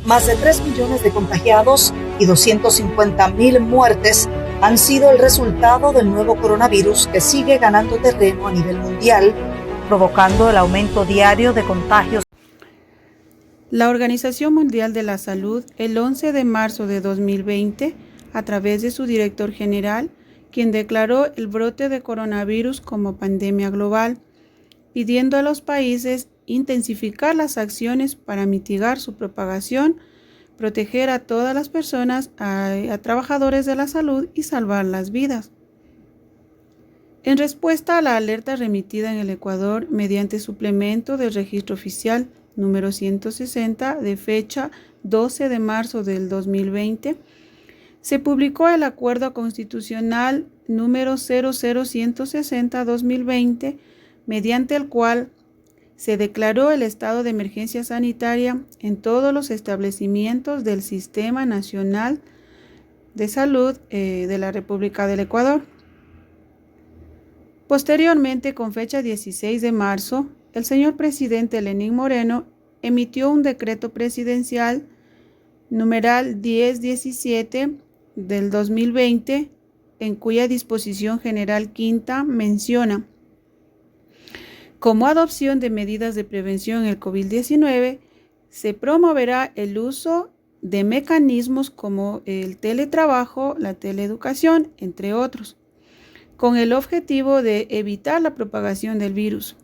Más de 3 millones de contagiados y 250.000 muertes han sido el resultado del nuevo coronavirus que sigue ganando terreno a nivel mundial, provocando el aumento diario de contagios. La Organización Mundial de la Salud, el 11 de marzo de 2020, a través de su director general, quien declaró el brote de coronavirus como pandemia global, pidiendo a los países intensificar las acciones para mitigar su propagación, proteger a todas las personas, a trabajadores de la salud y salvar las vidas. En respuesta a la alerta remitida en el Ecuador mediante suplemento del registro oficial número 160 de fecha 12 de marzo del 2020, se publicó el Acuerdo Constitucional número 00160-2020, mediante el cual se declaró el estado de emergencia sanitaria en todos los establecimientos del Sistema Nacional de Salud de la República del Ecuador. Posteriormente, con fecha 16 de marzo, el señor presidente Lenín Moreno emitió un decreto presidencial numeral 1017 del 2020, en cuya disposición general quinta menciona: como adopción de medidas de prevención en el COVID-19, se promoverá el uso de mecanismos como el teletrabajo, la teleeducación, entre otros, con el objetivo de evitar la propagación del virus.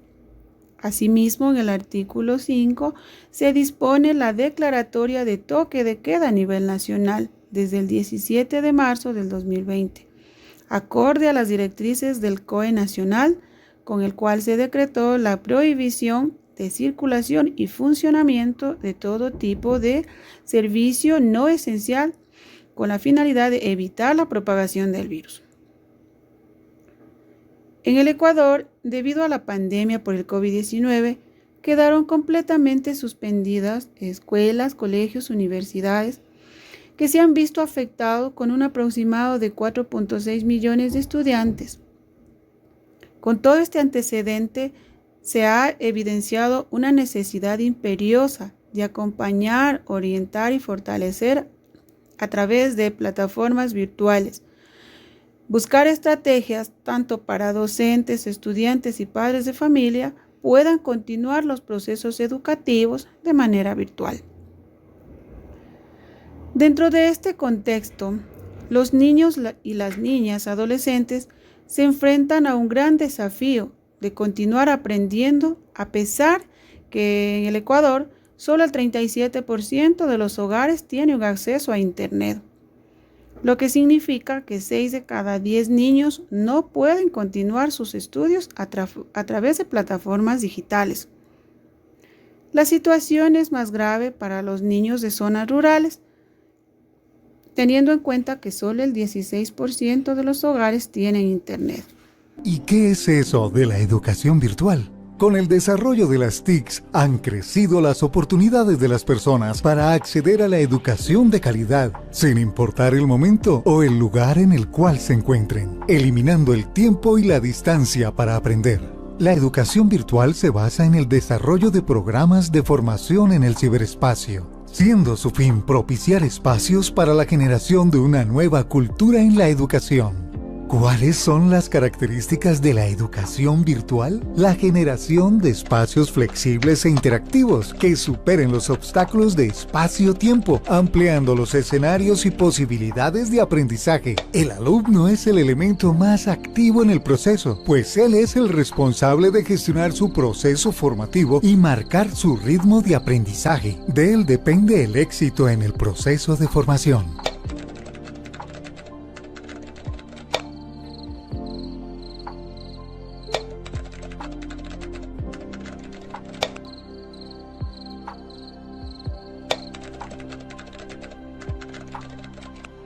Asimismo, en el artículo 5 se dispone la declaratoria de toque de queda a nivel nacional desde el 17 de marzo del 2020, acorde a las directrices del COE nacional, con el cual se decretó la prohibición de circulación y funcionamiento de todo tipo de servicio no esencial con la finalidad de evitar la propagación del virus. En el Ecuador, debido a la pandemia por el COVID-19, quedaron completamente suspendidas escuelas, colegios, universidades, que se han visto afectados con un aproximado de 4.6 millones de estudiantes. Con todo este antecedente, se ha evidenciado una necesidad imperiosa de acompañar, orientar y fortalecer a través de plataformas virtuales. Buscar estrategias tanto para docentes, estudiantes y padres de familia puedan continuar los procesos educativos de manera virtual. Dentro de este contexto, los niños y las niñas adolescentes se enfrentan a un gran desafío de continuar aprendiendo, a pesar que en el Ecuador solo el 37% de los hogares tiene un acceso a Internet, lo que significa que 6 de cada 10 niños no pueden continuar sus estudios a través de plataformas digitales. La situación es más grave para los niños de zonas rurales, teniendo en cuenta que solo el 16% de los hogares tienen Internet. ¿Y qué es eso de la educación virtual? Con el desarrollo de las TICs han crecido las oportunidades de las personas para acceder a la educación de calidad, sin importar el momento o el lugar en el cual se encuentren, eliminando el tiempo y la distancia para aprender. La educación virtual se basa en el desarrollo de programas de formación en el ciberespacio, siendo su fin propiciar espacios para la generación de una nueva cultura en la educación. ¿Cuáles son las características de la educación virtual? La generación de espacios flexibles e interactivos que superen los obstáculos de espacio-tiempo, ampliando los escenarios y posibilidades de aprendizaje. El alumno es el elemento más activo en el proceso, pues él es el responsable de gestionar su proceso formativo y marcar su ritmo de aprendizaje. De él depende el éxito en el proceso de formación.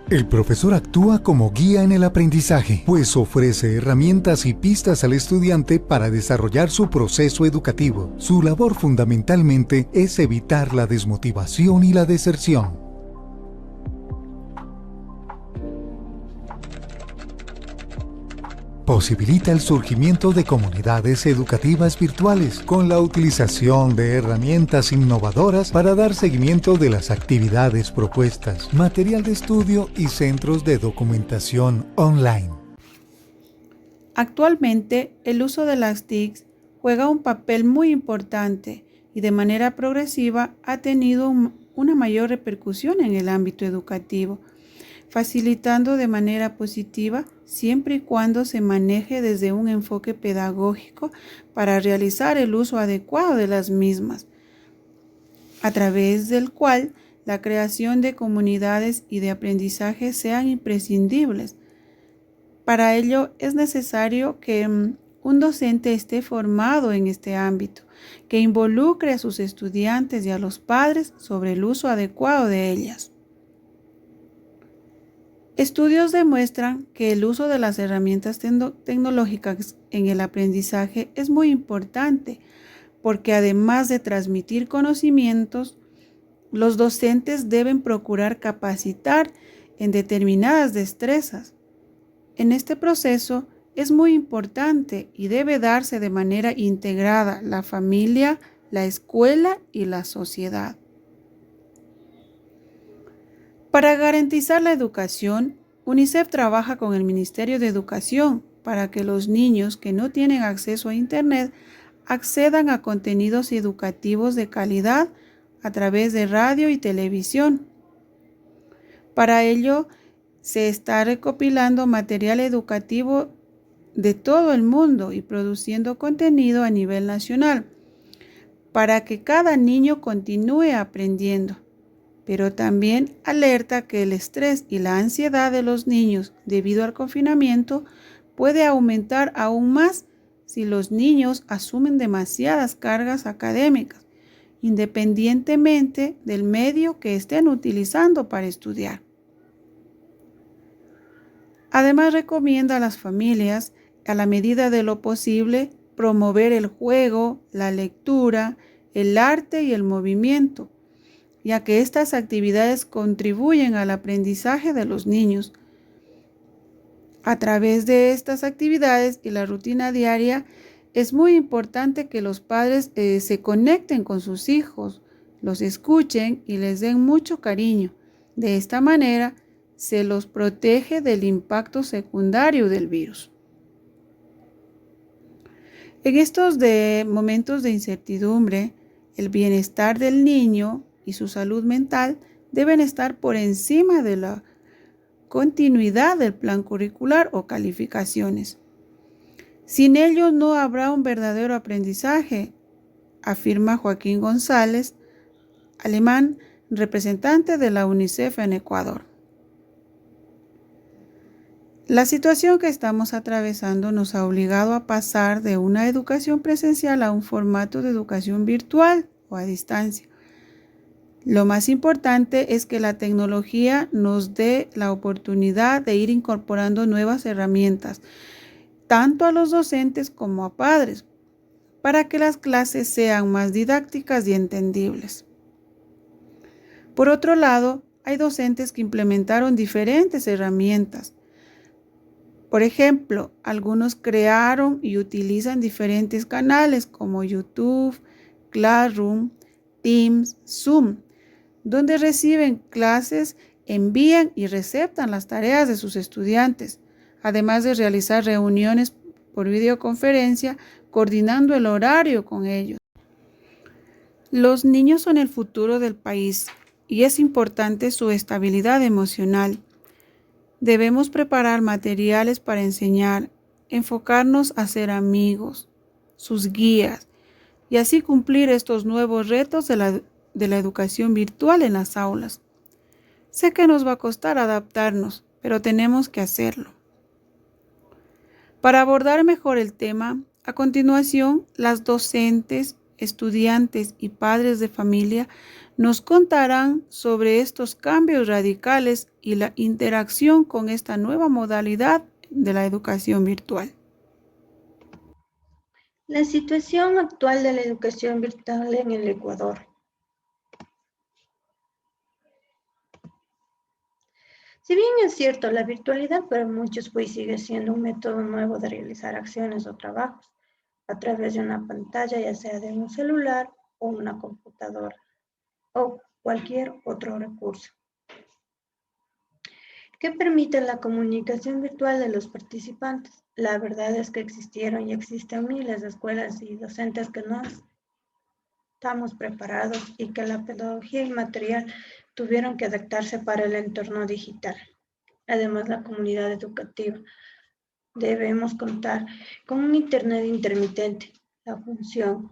El profesor actúa como guía en el aprendizaje, pues ofrece herramientas y pistas al estudiante para desarrollar su proceso educativo. Su labor fundamentalmente es evitar la desmotivación y la deserción. Posibilita el surgimiento de comunidades educativas virtuales con la utilización de herramientas innovadoras para dar seguimiento de las actividades propuestas, material de estudio y centros de documentación online. Actualmente, el uso de las TICs juega un papel muy importante y de manera progresiva ha tenido una mayor repercusión en el ámbito educativo, facilitando de manera positiva siempre y cuando se maneje desde un enfoque pedagógico para realizar el uso adecuado de las mismas, a través del cual la creación de comunidades y de aprendizaje sean imprescindibles. Para ello es necesario que un docente esté formado en este ámbito, que involucre a sus estudiantes y a los padres sobre el uso adecuado de ellas. Estudios demuestran que el uso de las herramientas tecnológicas en el aprendizaje es muy importante, porque además de transmitir conocimientos, los docentes deben procurar capacitar en determinadas destrezas. En este proceso es muy importante y debe darse de manera integrada la familia, la escuela y la sociedad. Para garantizar la educación, UNICEF trabaja con el Ministerio de Educación para que los niños que no tienen acceso a Internet accedan a contenidos educativos de calidad a través de radio y televisión. Para ello, se está recopilando material educativo de todo el mundo y produciendo contenido a nivel nacional para que cada niño continúe aprendiendo. Pero también alerta que el estrés y la ansiedad de los niños debido al confinamiento puede aumentar aún más si los niños asumen demasiadas cargas académicas, independientemente del medio que estén utilizando para estudiar. Además, recomienda a las familias, a la medida de lo posible, promover el juego, la lectura, el arte y el movimiento, ya que estas actividades contribuyen al aprendizaje de los niños. A través de estas actividades y la rutina diaria, es muy importante que los padres se conecten con sus hijos, los escuchen y les den mucho cariño. De esta manera, se los protege del impacto secundario del virus. En estos momentos de incertidumbre, el bienestar del niño y su salud mental deben estar por encima de la continuidad del plan curricular o calificaciones. Sin ellos no habrá un verdadero aprendizaje, afirma Joaquín González, alemán, representante de la UNICEF en Ecuador. La situación que estamos atravesando nos ha obligado a pasar de una educación presencial a un formato de educación virtual o a distancia. Lo más importante es que la tecnología nos dé la oportunidad de ir incorporando nuevas herramientas, tanto a los docentes como a padres, para que las clases sean más didácticas y entendibles. Por otro lado, hay docentes que implementaron diferentes herramientas. Por ejemplo, algunos crearon y utilizan diferentes canales como YouTube, Classroom, Teams, Zoom, donde reciben clases, envían y receptan las tareas de sus estudiantes, además de realizar reuniones por videoconferencia, coordinando el horario con ellos. Los niños son el futuro del país y es importante su estabilidad emocional. Debemos preparar materiales para enseñar, enfocarnos a ser amigos, sus guías, y así cumplir estos nuevos retos de la educación virtual en las aulas. Sé que nos va a costar adaptarnos, pero tenemos que hacerlo. Para abordar mejor el tema, a continuación, las docentes estudiantes y padres de familia nos contarán sobre estos cambios radicales y la interacción con esta nueva modalidad de la educación virtual. La situación actual de la educación virtual en el Ecuador. Si bien es cierto, la virtualidad para muchos fue y sigue siendo un método nuevo de realizar acciones o trabajos a través de una pantalla, ya sea de un celular o una computadora o cualquier otro recurso, que permite la comunicación virtual de los participantes. La verdad es que existieron y existen miles de escuelas y docentes que no estamos preparados y que la pedagogía y material tuvieron que adaptarse para el entorno digital. Además, la comunidad educativa debemos contar con un Internet intermitente, la fusión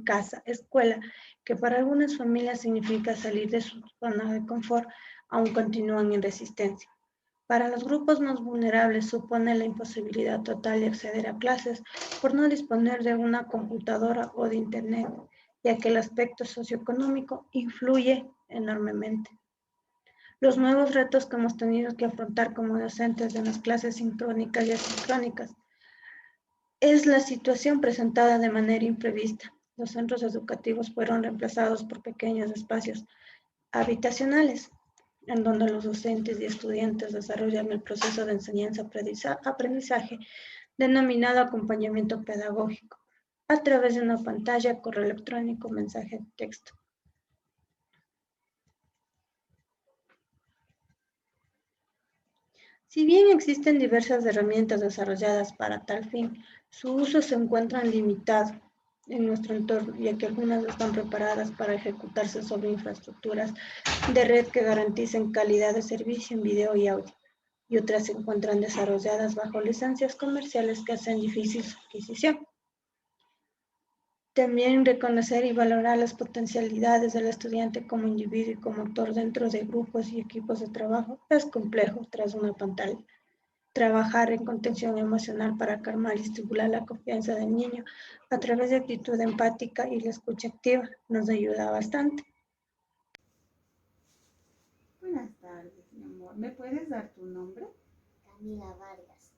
casa-escuela, que para algunas familias significa salir de su zona de confort, aún continúan en resistencia. Para los grupos más vulnerables supone la imposibilidad total de acceder a clases por no disponer de una computadora o de Internet, ya que el aspecto socioeconómico influye enormemente. Los nuevos retos que hemos tenido que afrontar como docentes de las clases sincrónicas y asincrónicas es la situación presentada de manera imprevista. Los centros educativos fueron reemplazados por pequeños espacios habitacionales, en donde los docentes y estudiantes desarrollan el proceso de enseñanza-aprendizaje denominado acompañamiento pedagógico, a través de una pantalla, correo electrónico, mensaje de texto. Si bien existen diversas herramientas desarrolladas para tal fin, su uso se encuentra limitado en nuestro entorno, ya que algunas no están preparadas para ejecutarse sobre infraestructuras de red que garanticen calidad de servicio en video y audio, y otras se encuentran desarrolladas bajo licencias comerciales que hacen difícil su adquisición. También reconocer y valorar las potencialidades del estudiante como individuo y como actor dentro de grupos y equipos de trabajo es complejo tras una pantalla. Trabajar en contención emocional para calmar y estimular la confianza del niño a través de actitud empática y la escucha activa nos ayuda bastante. Buenas tardes, mi amor. ¿Me puedes dar tu nombre? Camila Vargas.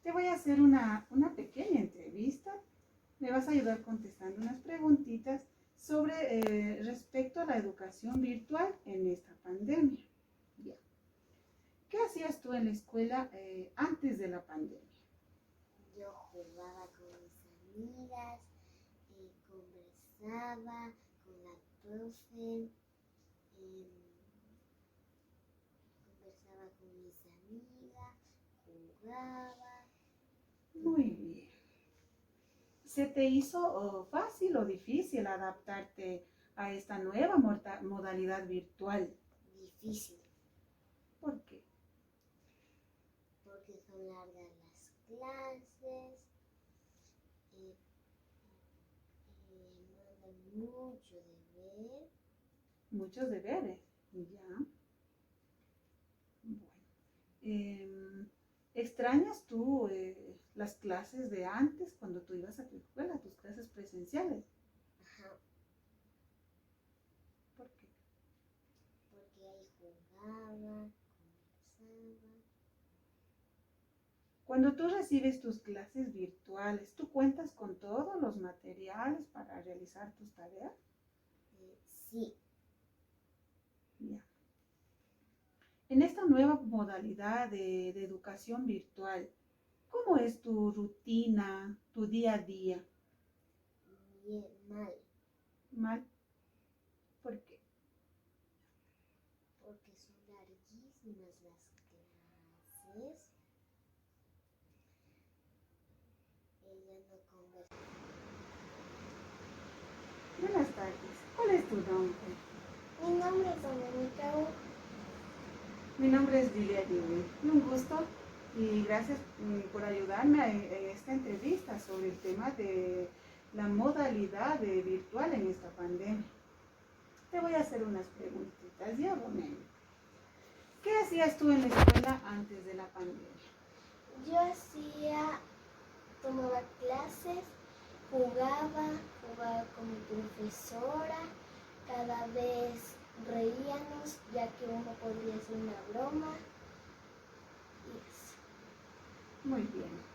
Te voy a hacer una pequeña entrevista. Me vas a ayudar contestando unas preguntitas sobre respecto a la educación virtual en esta pandemia. Bien. ¿Qué hacías tú en la escuela antes de la pandemia? Yo jugaba con mis amigas, conversaba con la profe, conversaba con mis amigas, jugaba. Muy bien. ¿Se te hizo fácil o difícil adaptarte a esta nueva modalidad virtual? Difícil, ¿Por qué? porque son largas las clases, mandan mucho deber. Muchos deberes. Ya. Bueno. ¿Extrañas tú las clases de antes cuando tú ibas a tu escuela, tus clases presenciales? Ajá, ¿Por qué? porque ahí jugaba, conversaba. Cuando tú recibes tus clases virtuales, ¿tú cuentas con todos los materiales para realizar tus tareas? Sí, Ya. En esta nueva modalidad de educación virtual, ¿cómo es tu rutina, tu día a día? bien, mal, ¿Mal? ¿Por qué? porque son larguísimas las clases. Ella no conversa. Buenas tardes. ¿Cuál es tu nombre? Mi nombre es Dominica. Mi nombre es Lilia Yuri. Un gusto y gracias por ayudarme en esta entrevista sobre el tema de la modalidad virtual en esta pandemia. Te voy a hacer unas preguntitas, ya, Romeo. ¿Qué hacías tú en la escuela antes de la pandemia? Yo tomaba clases Jugaba con mi profesora, cada vez reíamos ya que uno podría hacer una broma y eso. Muy bien.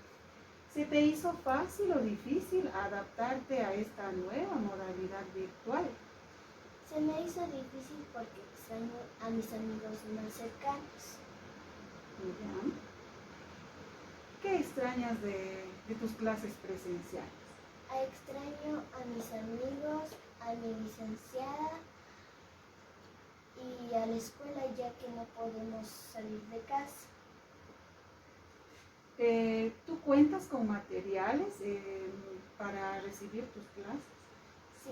¿Se te hizo fácil o difícil adaptarte a esta nueva modalidad virtual? Se me hizo difícil porque extraño a mis amigos más cercanos. Ya. ¿Qué extrañas de tus clases presenciales? Extraño a mis amigos, a mi licenciada y a la escuela ya que no podemos salir de casa. ¿Tú cuentas con materiales para recibir tus clases? Sí,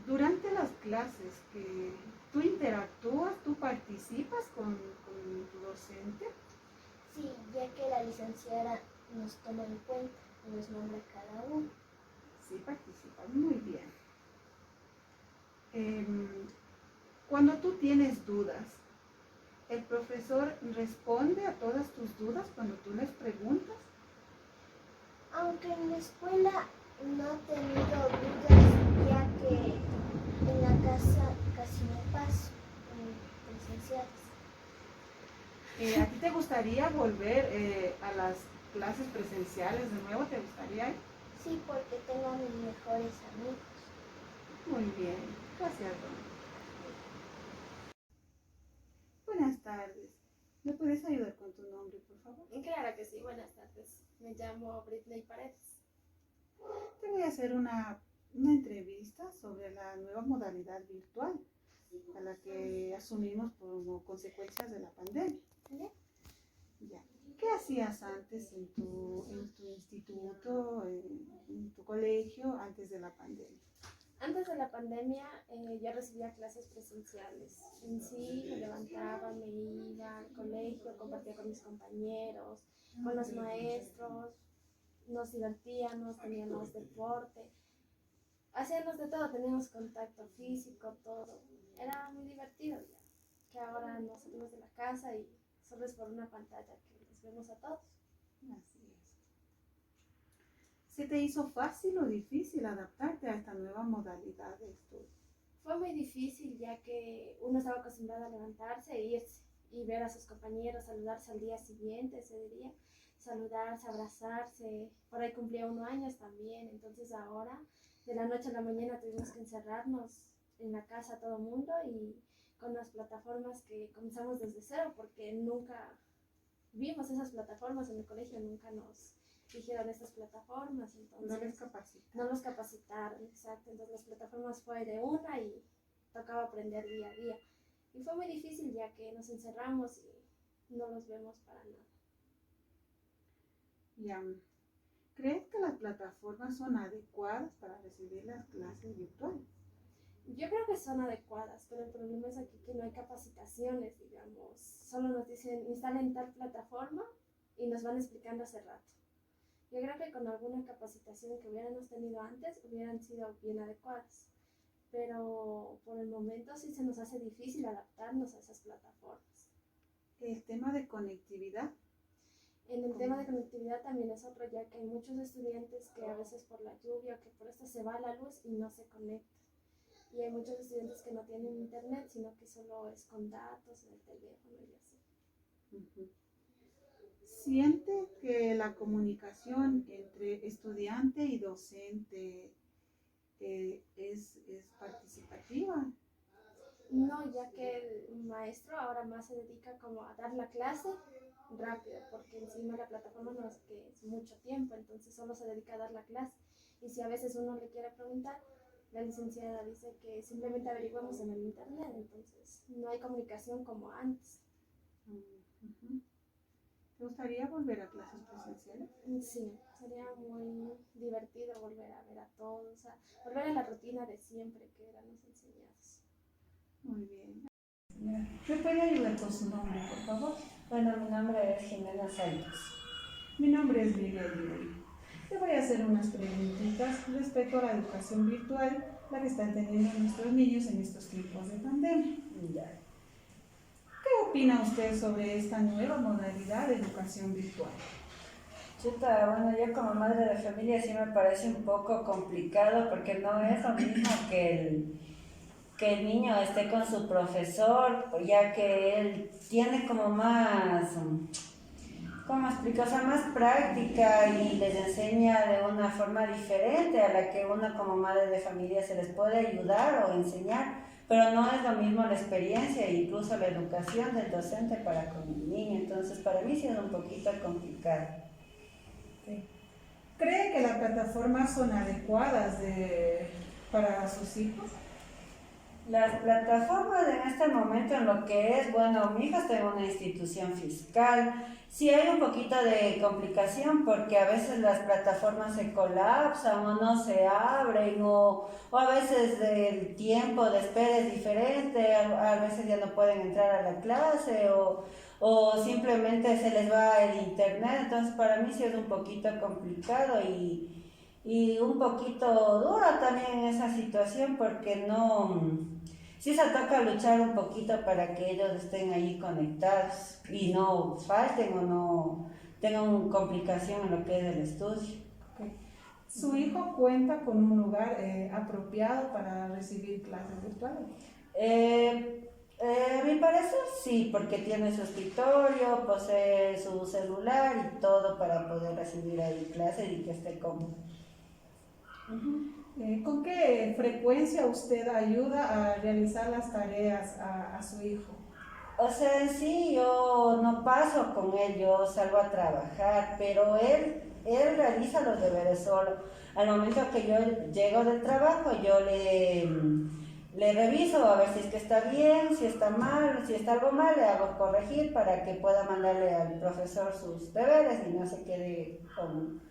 Durante las clases, ¿tú interactúas, tú participas con tu docente? sí, ya que la licenciada nos toma en cuenta y nos nombra cada uno. Sí, participas, muy bien. Cuando tú tienes dudas, ¿el profesor responde a todas tus dudas cuando tú les preguntas? Aunque en la escuela no he tenido dudas, ya que en la casa casi no paso en presenciales. ¿A ti te gustaría volver a las clases presenciales de nuevo? ¿Te gustaría? Sí, porque tengo a mis mejores amigos. Muy bien, gracias, Ron. Buenas tardes. ¿Me puedes ayudar con tu nombre, por favor? Claro que sí, buenas tardes. Me llamo Britney Paredes. Te voy a hacer una entrevista sobre la nueva modalidad virtual a la que asumimos como consecuencias de la pandemia. ¿Vale? Ya. ¿Qué hacías antes en tu instituto, en tu colegio, antes de la pandemia? Antes de la pandemia yo recibía clases presenciales. En sí me levantaba, me iba al colegio, compartía con mis compañeros, con los maestros, nos divertíamos, teníamos deporte, hacíamos de todo, teníamos contacto físico, todo. Era muy divertido ya, que ahora nos salimos de la casa y solo es por una pantalla que les vemos a todos. Así es. ¿Se te hizo fácil o difícil adaptarte a esta nueva modalidad de estudio? Fue muy difícil ya que uno estaba acostumbrado a levantarse e irse y ver a sus compañeros, saludarse al día siguiente, ese día, saludarse, abrazarse. Por ahí cumplía 1 año también, entonces ahora de la noche a la mañana tuvimos que encerrarnos en la casa todo el mundo y con las plataformas que comenzamos desde cero porque nunca vimos esas plataformas en el colegio, nunca nos dijeron estas plataformas, entonces No les nos capacitaron, exacto, entonces las plataformas fue de una y tocaba aprender día a día y fue muy difícil ya que nos encerramos y no los vemos para nada. Ya. ¿Crees que las plataformas son adecuadas para recibir las clases virtuales? Yo creo que son adecuadas, pero el problema es aquí que no hay capacitaciones, digamos, solo nos dicen instalen tal plataforma y nos van explicando hace rato. Yo creo que con alguna capacitación que hubiéramos tenido antes hubieran sido bien adecuadas, pero por el momento sí se nos hace difícil adaptarnos a esas plataformas. El tema de conectividad. En el tema de conectividad también es otro, ya que hay muchos estudiantes que a veces por la lluvia o que por esto se va la luz y no se conectan. Y hay muchos estudiantes que no tienen internet, sino que solo es con datos en el teléfono y así. Uh-huh. ¿Siente que la comunicación entre estudiante y docente es participativa? No, ya que el maestro ahora más se dedica como a dar la clase rápido, porque encima la plataforma no es que es mucho tiempo, entonces solo se dedica a dar la clase. Y si a veces uno le quiere preguntar, la licenciada dice que simplemente averiguemos en el internet, entonces no hay comunicación como antes. Uh-huh. ¿Te gustaría volver a clases presenciales? Sí, sería muy divertido volver a ver a todos, a volver a la rutina de siempre que éramos enseñados. Muy bien. ¿Me puede ayudar con su nombre, por favor? Bueno, mi nombre es Jimena Santos. Mi nombre es Miguel Yuri. Le voy a hacer unas preguntitas respecto a la educación virtual, la que están teniendo nuestros niños en estos tiempos de pandemia. Ya. ¿Qué opina usted sobre esta nueva modalidad de educación virtual? Chuta, bueno, yo como madre de familia sí me parece un poco complicado porque no es lo mismo que el niño esté con su profesor, ya que él tiene como más, ¿cómo explico? O sea, más práctica y les enseña de una forma diferente a la que uno como madre de familia se les puede ayudar o enseñar, pero no es lo mismo la experiencia e incluso la educación del docente para con el niño, entonces para mí sí es un poquito complicado. Sí. ¿Cree que las plataformas son adecuadas para sus hijos? Las plataformas en este momento en lo que es, bueno, mi hija está en una institución fiscal, sí hay un poquito de complicación porque a veces las plataformas se colapsan o no se abren o a veces el tiempo de espera es diferente, a veces ya no pueden entrar a la clase o simplemente se les va el internet, entonces para mí sí es un poquito complicado y un poquito duro también en esa situación porque sí se toca luchar un poquito para que ellos estén ahí conectados y no falten o no tengan complicación en lo que es el estudio. Okay. ¿Su hijo cuenta con un lugar apropiado para recibir clases virtuales? A mi parecer sí, porque tiene su escritorio, posee su celular y todo para poder recibir ahí clases y que esté cómodo. ¿Con qué frecuencia usted ayuda a realizar las tareas a su hijo? O sea, en sí yo no paso con él, yo salgo a trabajar, pero él realiza los deberes solo. Al momento que yo llego del trabajo, yo le reviso a ver si es que está bien, si está mal, si está algo mal, le hago corregir para que pueda mandarle al profesor sus deberes y no se quede con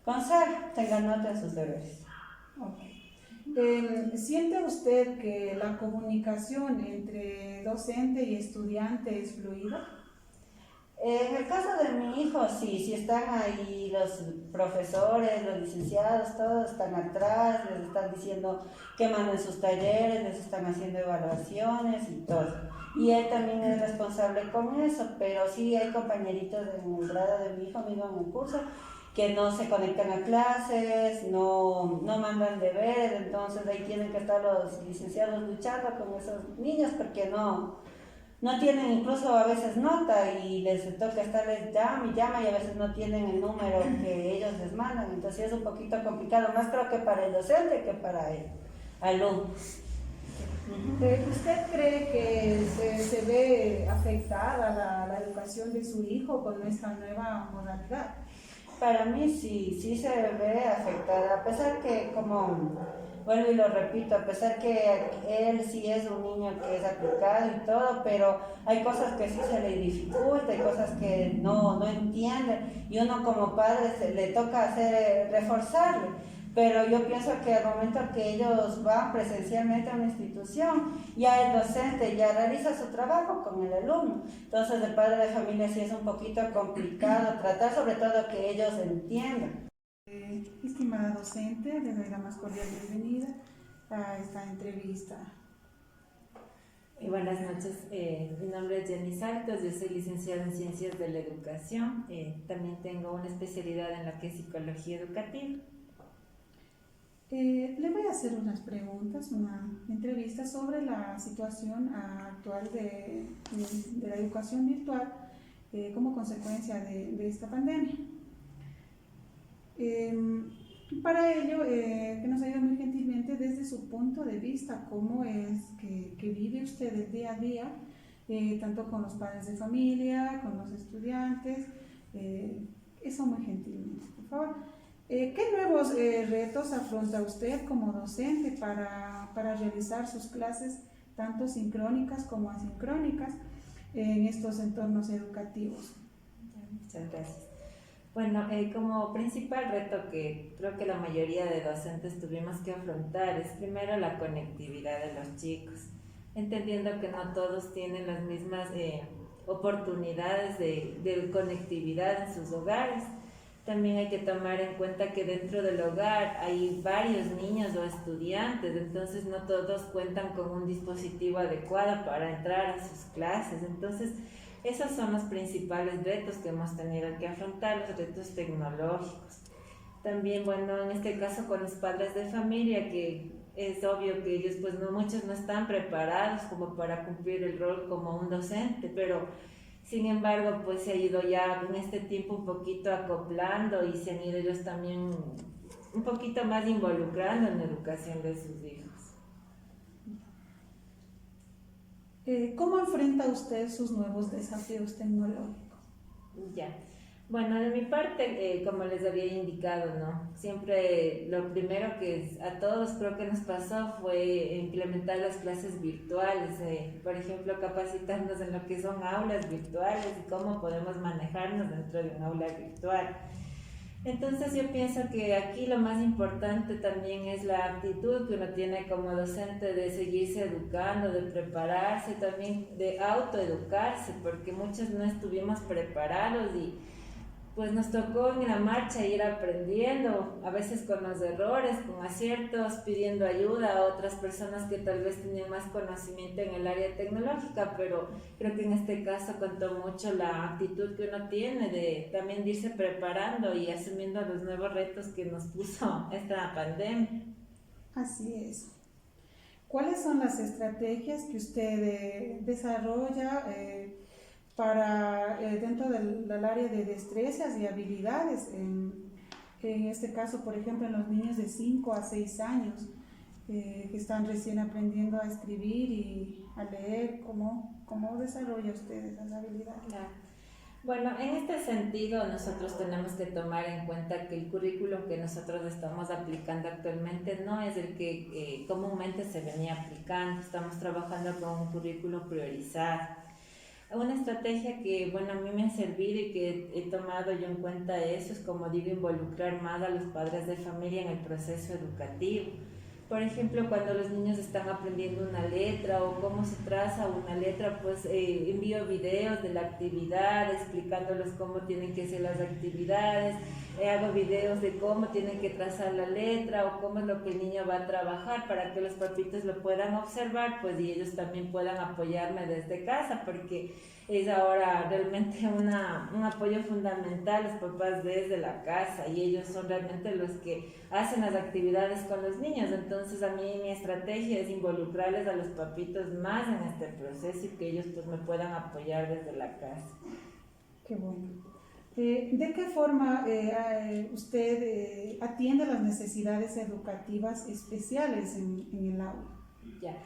cero, tenga nota en sus deberes. Okay. ¿Siente usted que la comunicación entre docente y estudiante es fluida? En el caso de mi hijo, sí están ahí los profesores, los licenciados, todos están atrás, les están diciendo que manden sus talleres, les están haciendo evaluaciones y todo. Y él también es responsable con eso, pero sí hay compañeritos en el grado de mi hijo mismo en el curso que no se conectan a clases, no mandan deberes, entonces ahí tienen que estar los licenciados luchando con esos niños porque no tienen incluso a veces nota y les toca estarles llama y a veces no tienen el número que ellos les mandan, entonces es un poquito complicado, más creo que para el docente que para el alumno. ¿Usted cree que se ve afectada la educación de su hijo con esta nueva modalidad? Para mí sí se ve afectada, a pesar que, como vuelvo y lo repito, a pesar que él sí es un niño que es aplicado y todo, pero hay cosas que sí se le dificulta, hay cosas que no entiende y uno como padre le toca reforzarle. Pero yo pienso que al momento que ellos van presencialmente a una institución, ya el docente ya realiza su trabajo con el alumno. Entonces el padre de familia sí es un poquito complicado tratar, sobre todo que ellos entiendan. Estimada docente, le doy la más cordial bienvenida a esta entrevista. Buenas noches, mi nombre es Jenny Saltos, yo soy licenciada en Ciencias de la Educación, también tengo una especialidad en lo que es Psicología Educativa. Le voy a hacer unas preguntas, una entrevista sobre la situación actual de la educación virtual como consecuencia de esta pandemia. Para ello, que nos ayude muy gentilmente desde su punto de vista, cómo es que vive usted el día a día, tanto con los padres de familia, con los estudiantes, eso muy gentilmente, por favor. ¿Qué nuevos retos afronta usted como docente para realizar sus clases tanto sincrónicas como asincrónicas en estos entornos educativos? Muchas gracias. Bueno, como principal reto que creo que la mayoría de docentes tuvimos que afrontar es primero la conectividad de los chicos, entendiendo que no todos tienen las mismas oportunidades de conectividad en sus hogares. También hay que tomar en cuenta que dentro del hogar hay varios niños o estudiantes, entonces no todos cuentan con un dispositivo adecuado para entrar a sus clases. Entonces, Esos son los principales retos que hemos tenido que afrontar, los retos tecnológicos. También, bueno, en este caso con los padres de familia, que es obvio que ellos, pues muchos no están preparados como para cumplir el rol como un docente, pero sin embargo, pues se ha ido ya en este tiempo un poquito acoplando y se han ido ellos también un poquito más involucrando en la educación de sus hijos. ¿Cómo enfrenta usted sus nuevos desafíos tecnológicos? Ya. Bueno, de mi parte, como les había indicado, ¿no? Siempre lo primero que a todos creo que nos pasó fue implementar las clases virtuales, por ejemplo, capacitarnos en lo que son aulas virtuales y cómo podemos manejarnos dentro de un aula virtual. Entonces yo pienso que aquí lo más importante también es la actitud que uno tiene como docente de seguirse educando, de prepararse, también de autoeducarse, porque muchos no estuvimos preparados y pues nos tocó en la marcha ir aprendiendo, a veces con los errores, con aciertos, pidiendo ayuda a otras personas que tal vez tenían más conocimiento en el área tecnológica, pero creo que en este caso contó mucho la actitud que uno tiene de también irse preparando y asumiendo los nuevos retos que nos puso esta pandemia. Así es. ¿Cuáles son las estrategias que usted desarrolla para dentro del área de destrezas y habilidades, en este caso, por ejemplo, en los niños de 5 a 6 años que están recién aprendiendo a escribir y a leer? ¿Cómo desarrolla usted esas habilidades? Claro. Bueno, en este sentido nosotros tenemos que tomar en cuenta que el currículum que nosotros estamos aplicando actualmente no es el que comúnmente se venía aplicando. Estamos trabajando con un currículum priorizado. Una estrategia que, bueno, a mí me ha servido y que he tomado yo en cuenta eso es, como digo, involucrar más a los padres de familia en el proceso educativo. Por ejemplo, cuando los niños están aprendiendo una letra o cómo se traza una letra, pues envío videos de la actividad, explicándoles cómo tienen que ser las actividades, hago videos de cómo tienen que trazar la letra o cómo es lo que el niño va a trabajar para que los papitos lo puedan observar, pues, y ellos también puedan apoyarme desde casa, porque es ahora realmente un apoyo fundamental los papás desde la casa, y ellos son realmente los que hacen las actividades con los niños. Entonces a mí mi estrategia es involucrarles a los papitos más en este proceso y que ellos pues me puedan apoyar desde la casa. Qué bueno. ¿De qué forma usted atiende las necesidades educativas especiales en el aula? Ya.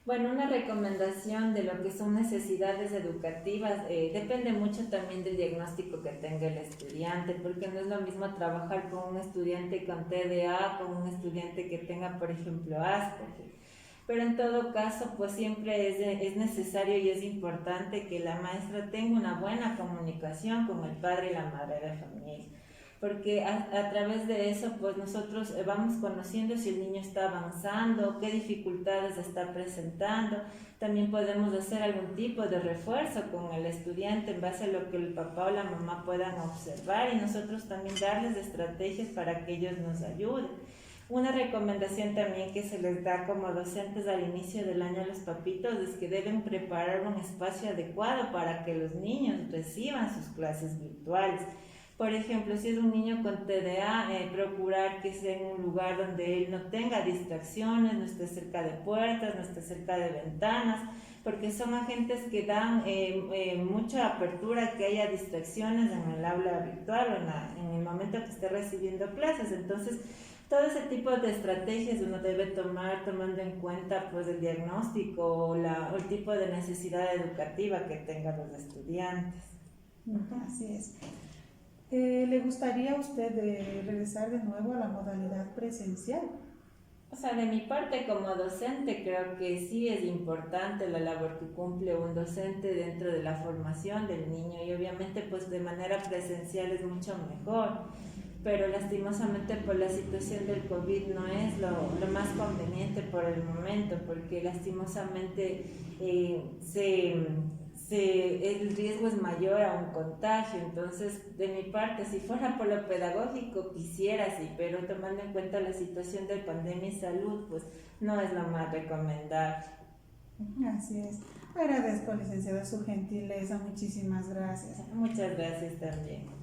Bueno, una recomendación de lo que son necesidades educativas depende mucho también del diagnóstico que tenga el estudiante, porque no es lo mismo trabajar con un estudiante con TDA, con un estudiante que tenga, por ejemplo, Asperger. Pero en todo caso, pues siempre es necesario y es importante que la maestra tenga una buena comunicación con el padre y la madre de familia, porque a través de eso pues nosotros vamos conociendo si el niño está avanzando, qué dificultades está presentando. También podemos hacer algún tipo de refuerzo con el estudiante en base a lo que el papá o la mamá puedan observar, y nosotros también darles estrategias para que ellos nos ayuden. Una recomendación también que se les da como docentes al inicio del año a los papitos es que deben preparar un espacio adecuado para que los niños reciban sus clases virtuales. Por ejemplo, si es un niño con TDA, procurar que sea en un lugar donde él no tenga distracciones, no esté cerca de puertas, no esté cerca de ventanas, porque son agentes que dan mucha apertura a que haya distracciones en el aula virtual o en el momento que esté recibiendo clases. Entonces, todo ese tipo de estrategias uno debe tomar tomando en cuenta pues el diagnóstico o el tipo de necesidad educativa que tengan los estudiantes. Así es. ¿Le gustaría a usted regresar de nuevo a la modalidad presencial? O sea, de mi parte como docente creo que sí es importante la labor que cumple un docente dentro de la formación del niño, y obviamente pues de manera presencial es mucho mejor, pero lastimosamente por la situación del COVID no es lo más conveniente por el momento, porque lastimosamente el riesgo es mayor a un contagio. Entonces, de mi parte, si fuera por lo pedagógico, quisiera sí, pero tomando en cuenta la situación de pandemia y salud, pues no es lo más recomendable. Así es. Agradezco, licenciada, su gentileza. Muchísimas gracias. Muchas gracias también.